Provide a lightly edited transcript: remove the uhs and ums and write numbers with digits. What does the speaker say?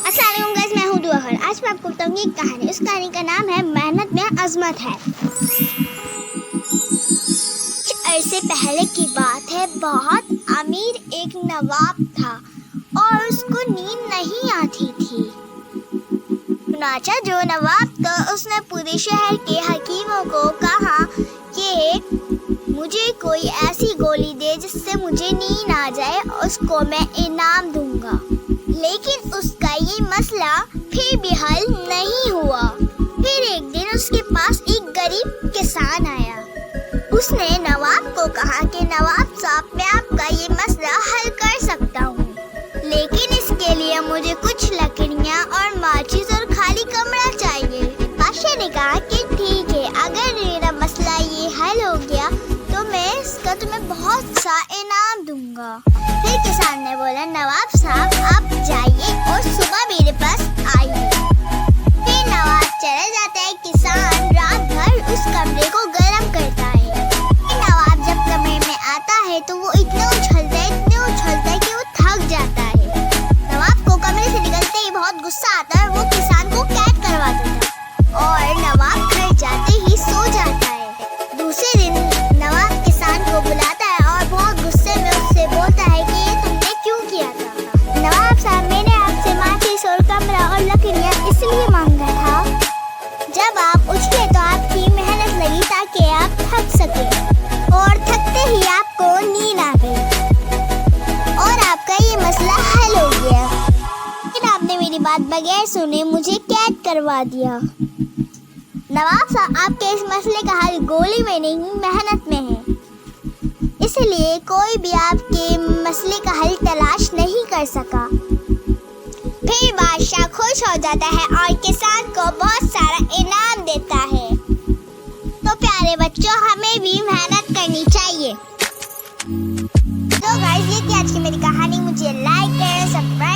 अस्सलाम वालेकुम गाइस, मैं हूँ दुआ खैर। आज मैं आपको बताऊंगी एक कहानी। उस कहानी का नाम है मेहनत में अजमत है। कुछ अरसे पहले की बात है। बहुत अमीर एक नवाब था और उसको नींद नहीं आती थी। चुनाचा जो नवाब था उसने पूरे शहर के हकीमों को कहा कि मुझे कोई ऐसी गोली दे जिससे मुझे नींद आ जाए, उसको मैं इनाम दूंगा। लेकिन उसका ये मसला फिर भी हल नहीं हुआ। फिर एक दिन उसके पास एक गरीब किसान आया। उसने नवाब को कहा कि नवाब साहब, मैं आपका ये मसला हल कर सकता हूँ, लेकिन इसके लिए मुझे कुछ लकड़ियाँ और माचिस और खाली कमरा चाहिए। बादशाह ने कहा कि ठीक है, अगर मेरा मसला ये हल हो गया तो मैं इसका तुम्हें बहुत सा इनाम दूंगा। फिर किसान ने बोला, नवाब साहब आप जाइए और सुबह मेरे पास आइए। फिर नवाब चला जाता है। किसान रात भर उस कमरे को गर्म करता है। फिर नवाब जब कमरे में आता है तो वो इतना उछलता है कि वो थक जाता है। नवाब को कमरे से निकलते ही बहुत गुस्सा आता है। वो किसान को कैद करवा देता है और नवाब घर जाते ही सो जाता है। दूसरे दिन नवाब किसान को बुलाता है और बहुत गुस्से में उससे बोलता है कि ये तुमने क्यों किया था? नवाब साहब, मैंने आपसे माचिस और कमरा और लकड़ियाँ इसलिए मांगा था, जब आप उछले तो आपकी मेहनत लगी ताकि आप थक सके, और थकते ही आपको नींद आ गई और आपका ये मसला हल हो गया। लेकिन आपने मेरी बात बगैर सुने मुझे कैद करवा दिया। नवाब साहब, आपके इस मसले का हल गोली में नहीं, मेहनत में है, इसलिए कोई भी आपके मसले का हल तलाश नहीं कर सका। फिर बादशाह खुश हो जाता है और किसान को बहुत सारा इनाम देता है। तो प्यारे बच्चों, हमें भी मेहनत करनी चाहिए। तो गाइस, ये थी आज की मेरी कहानी। मुझे लाइक करें, सब्सक्राइब